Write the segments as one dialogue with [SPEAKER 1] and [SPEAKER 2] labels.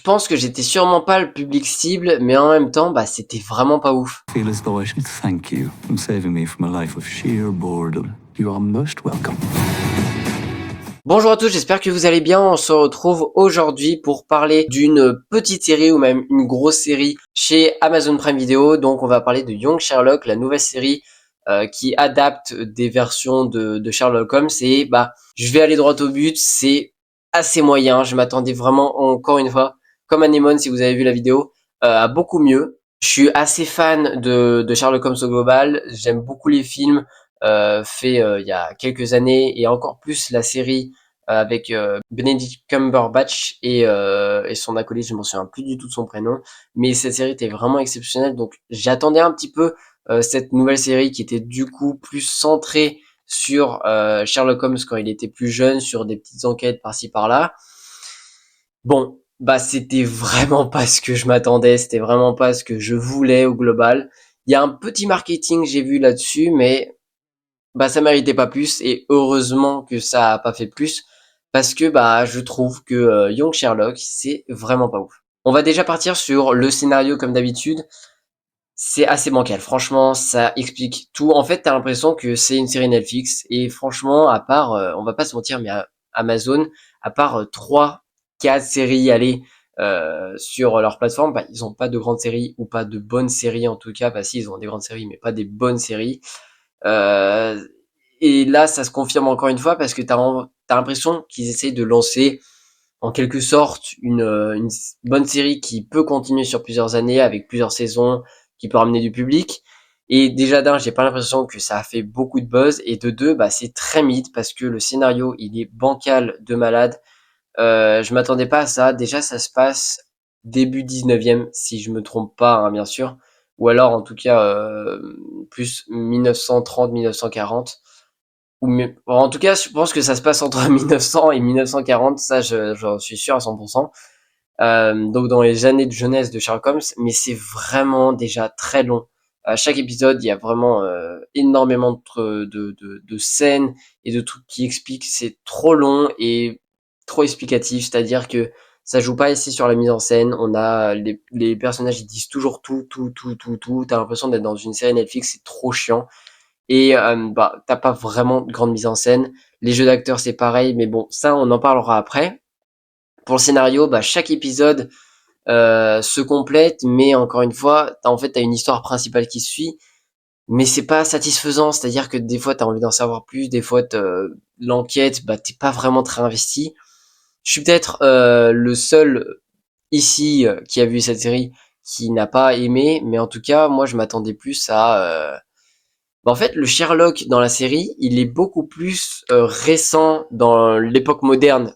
[SPEAKER 1] pense que j'étais sûrement pas le public cible, mais en même temps, c'était vraiment pas ouf.
[SPEAKER 2] Feel as though I should thank you for saving me from a life of sheer boredom. You are most welcome.
[SPEAKER 1] Bonjour à tous, j'espère que vous allez bien. On se retrouve aujourd'hui pour parler d'une petite série ou même une grosse série chez Amazon Prime Video. Donc on va parler de Young Sherlock, la nouvelle série qui adapte des versions de Sherlock Holmes. Et je vais aller droit au but, c'est assez moyen. Je m'attendais vraiment, encore une fois, comme Anemone si vous avez vu la vidéo, à beaucoup mieux. Je suis assez fan de Sherlock Holmes au global. J'aime beaucoup les films faits il y a quelques années et encore plus la série avec Benedict Cumberbatch et son acolyte, je m'en souviens plus du tout de son prénom, mais cette série était vraiment exceptionnelle, donc j'attendais un petit peu cette nouvelle série qui était du coup plus centrée sur Sherlock Holmes quand il était plus jeune, sur des petites enquêtes par-ci par-là. Bon, c'était vraiment pas ce que je m'attendais, c'était vraiment pas ce que je voulais au global. Il y a un petit marketing j'ai vu là-dessus, mais ça méritait pas plus et heureusement que ça a pas fait plus parce que je trouve que Young Sherlock c'est vraiment pas ouf. On va déjà partir sur le scénario comme d'habitude. C'est assez bancal, franchement, ça explique tout. En fait, t'as l'impression que c'est une série Netflix et franchement, à part, on va pas se mentir, mais Amazon, à part 3, 4 séries allez sur leur plateforme, ils ont pas de grandes séries ou pas de bonnes séries en tout cas. Si, ils ont des grandes séries, mais pas des bonnes séries. Euh, et là, ça se confirme encore une fois parce que t'as l'impression qu'ils essayent de lancer en quelque sorte une bonne série qui peut continuer sur plusieurs années avec plusieurs saisons, qui peut ramener du public. Et déjà d'un, j'ai pas l'impression que ça a fait beaucoup de buzz. Et de deux, c'est très mid parce que le scénario il est bancal de malade. Je m'attendais pas à ça. Déjà, ça se passe début 19e, si je me trompe pas, hein, bien sûr. Ou alors, en tout cas, plus 1930-1940. En tout cas, je pense que ça se passe entre 1900 et 1940. Ça, j'en suis sûr à 100%. Donc, dans les années de jeunesse de Sherlock Holmes. Mais c'est vraiment déjà très long. À chaque épisode, il y a vraiment énormément de scènes et de trucs qui expliquent. C'est trop long et trop explicatif. C'est-à-dire que ça joue pas ici sur la mise en scène. On a les personnages, ils disent toujours tout. T'as l'impression d'être dans une série Netflix. C'est trop chiant. Et t'as pas vraiment de grande mise en scène. Les jeux d'acteurs, c'est pareil. Mais bon, ça, on en parlera après. Pour le scénario, chaque épisode se complète, mais encore une fois, t'as une histoire principale qui suit, mais c'est pas satisfaisant, c'est-à-dire que des fois t'as envie d'en savoir plus, des fois l'enquête, t'es pas vraiment très investi. Je suis peut-être le seul ici qui a vu cette série qui n'a pas aimé, mais en tout cas, moi je m'attendais plus à... en fait, le Sherlock dans la série, il est beaucoup plus récent dans l'époque moderne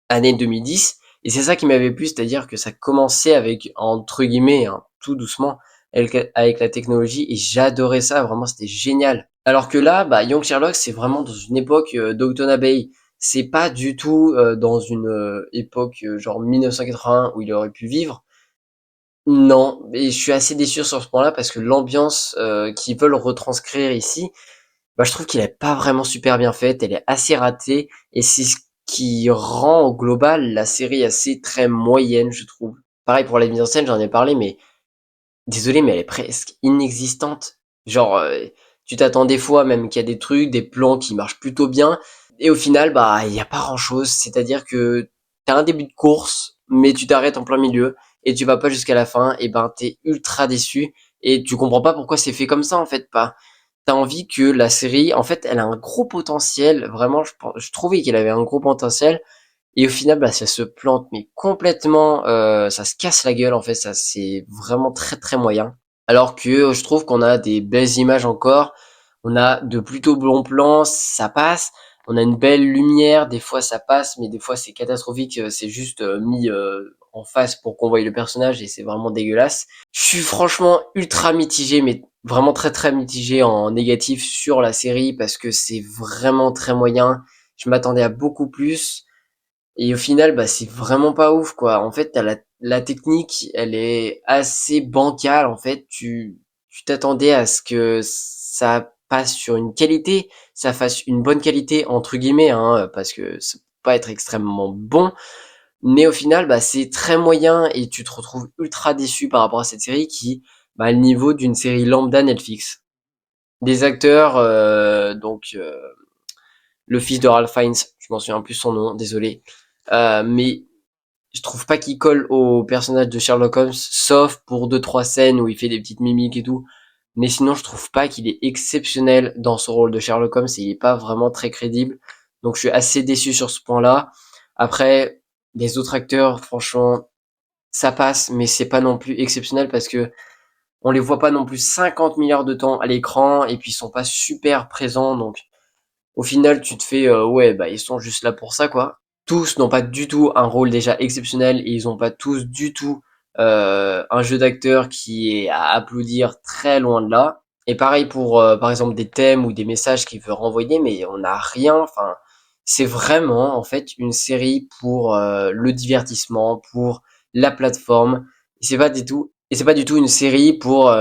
[SPEAKER 1] année 2010. Et c'est ça qui m'avait plu, c'est-à-dire que ça commençait avec, entre guillemets, hein, tout doucement, avec la technologie, et j'adorais ça, vraiment, c'était génial. Alors que là, Young Sherlock, c'est vraiment dans une époque Downton Abbey. C'est pas du tout dans une époque genre 1980 où il aurait pu vivre. Non, et je suis assez déçu sur ce point-là parce que l'ambiance qu'ils veulent retranscrire ici, je trouve qu'elle est pas vraiment super bien faite, elle est assez ratée, et c'est ce qui rend au global la série assez très moyenne, je trouve. Pareil pour la mise en scène, j'en ai parlé, mais désolé, mais elle est presque inexistante. Genre, tu t'attends des fois même qu'il y a des trucs, des plans qui marchent plutôt bien, et au final, il y a pas grand-chose. C'est-à-dire que t'as un début de course, mais tu t'arrêtes en plein milieu, et tu vas pas jusqu'à la fin, et t'es ultra déçu, et tu comprends pas pourquoi c'est fait comme ça, en fait, pas. T'as envie que la série, en fait, elle a un gros potentiel. Vraiment, je trouvais qu'elle avait un gros potentiel. Et au final, ça se plante, mais complètement, ça se casse la gueule, en fait. Ça, c'est vraiment très, très moyen. Alors que je trouve qu'on a des belles images encore. On a de plutôt bons plans, ça passe. On a une belle lumière, des fois ça passe, mais des fois c'est catastrophique. C'est juste mis en face pour qu'on voie le personnage et c'est vraiment dégueulasse. Je suis franchement ultra mitigé, mais vraiment très très mitigé en négatif sur la série parce que c'est vraiment très moyen. Je m'attendais à beaucoup plus et au final, c'est vraiment pas ouf quoi. En fait, t'as la technique, elle est assez bancale. En fait, tu t'attendais à ce que ça passe sur une qualité, ça fasse une bonne qualité entre guillemets, hein, parce que ça peut pas être extrêmement bon. Mais au final, bah, c'est très moyen et tu te retrouves ultra déçu par rapport à cette série qui, bah, a le niveau d'une série lambda Netflix. Des acteurs, le fils de Ralph Fiennes, je m'en souviens plus son nom, désolé. Mais je trouve pas qu'il colle au personnage de Sherlock Holmes, sauf pour deux trois scènes où il fait des petites mimiques et tout. Mais sinon, je trouve pas qu'il est exceptionnel dans son rôle de Sherlock Holmes et il est pas vraiment très crédible. Donc, je suis assez déçu sur ce point-là. Après, les autres acteurs, franchement, ça passe, mais c'est pas non plus exceptionnel parce que on les voit pas non plus 50 milliards de temps à l'écran et puis ils sont pas super présents. Donc, au final, tu te fais, ouais, bah, ils sont juste là pour ça, quoi. Tous n'ont pas du tout un rôle déjà exceptionnel et ils ont pas tous du tout un jeu d'acteur qui est à applaudir très loin de là. Et pareil pour, par exemple, des thèmes ou des messages qu'il veut renvoyer, mais on n'a rien. Enfin, c'est vraiment, en fait, une série pour le divertissement, pour la plateforme. Et c'est pas du tout une série pour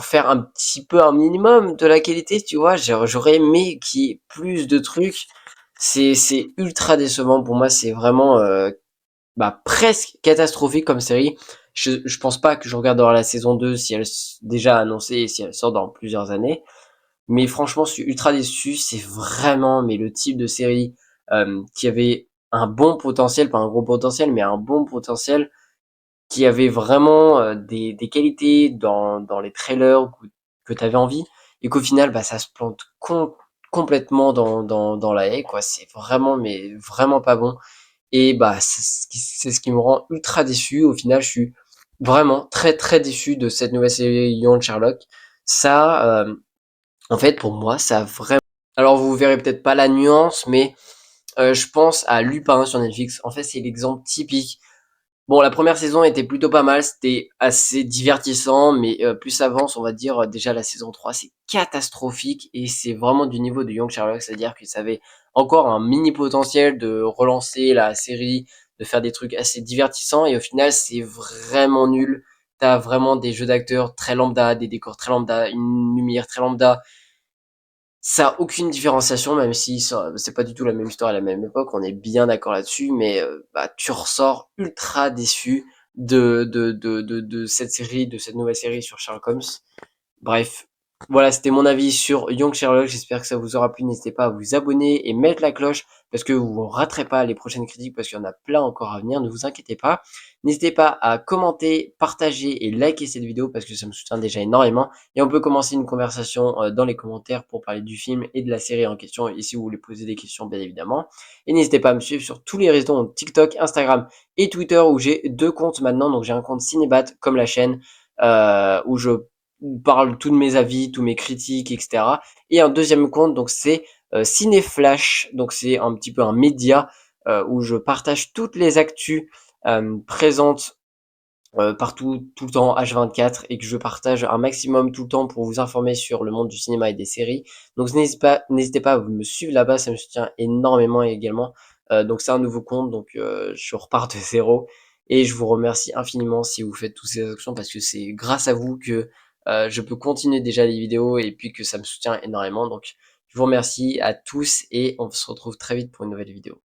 [SPEAKER 1] faire un petit peu un minimum de la qualité, tu vois. J'aurais aimé qu'il y ait plus de trucs. C'est ultra décevant pour moi. C'est vraiment bah, presque catastrophique comme série. Je pense pas que je regarderai la saison 2 si elle est déjà annoncée et si elle sort dans plusieurs années. Mais franchement, je suis ultra déçu. C'est vraiment mais le type de série qui avait un bon potentiel, pas un gros potentiel, mais un bon potentiel qui avait vraiment des qualités dans les trailers que tu avais envie et qu'au final bah ça se plante complètement dans la haie quoi, c'est vraiment mais vraiment pas bon et bah c'est ce qui me rend ultra déçu. Au final, je suis vraiment très très déçu de cette nouvelle série Young Sherlock. Ça en fait pour moi ça a vraiment, alors vous verrez peut-être pas la nuance mais je pense à Lupin sur Netflix. En fait, c'est l'exemple typique. Bon, la première saison était plutôt pas mal, c'était assez divertissant, mais plus ça avance, on va dire, déjà la saison 3 c'est catastrophique et c'est vraiment du niveau de Young Sherlock, c'est-à-dire que ça avait encore un mini potentiel de relancer la série, de faire des trucs assez divertissants et au final c'est vraiment nul. T'as vraiment des jeux d'acteurs très lambda, des décors très lambda, une lumière très lambda, ça a aucune différenciation, même si c'est pas du tout la même histoire à la même époque, on est bien d'accord là-dessus, mais bah, tu ressors ultra déçu de cette série, de cette nouvelle série sur Sherlock Holmes. Bref, voilà, c'était mon avis sur Young Sherlock. J'espère que ça vous aura plu. N'hésitez pas à vous abonner et mettre la cloche parce que vous ne raterez pas les prochaines critiques parce qu'il y en a plein encore à venir. Ne vous inquiétez pas. N'hésitez pas à commenter, partager et liker cette vidéo parce que ça me soutient déjà énormément. Et on peut commencer une conversation dans les commentaires pour parler du film et de la série en question. Et si vous voulez poser des questions, bien évidemment. Et n'hésitez pas à me suivre sur tous les réseaux, donc TikTok, Instagram et Twitter où j'ai deux comptes maintenant. Donc j'ai un compte Cinébat comme la chaîne où je parle tous de mes avis, tous mes critiques, etc. Et un deuxième compte, donc c'est Cinéflash, donc c'est un petit peu un média où je partage toutes les actus présentes partout, tout le temps, H24, et que je partage un maximum tout le temps pour vous informer sur le monde du cinéma et des séries. Donc n'hésitez pas à me suivre là-bas, ça me soutient énormément également. Donc c'est un nouveau compte, donc je repars de zéro. Et je vous remercie infiniment si vous faites toutes ces actions parce que c'est grâce à vous que je peux continuer déjà les vidéos et puis que ça me soutient énormément. Donc je vous remercie à tous et on se retrouve très vite pour une nouvelle vidéo.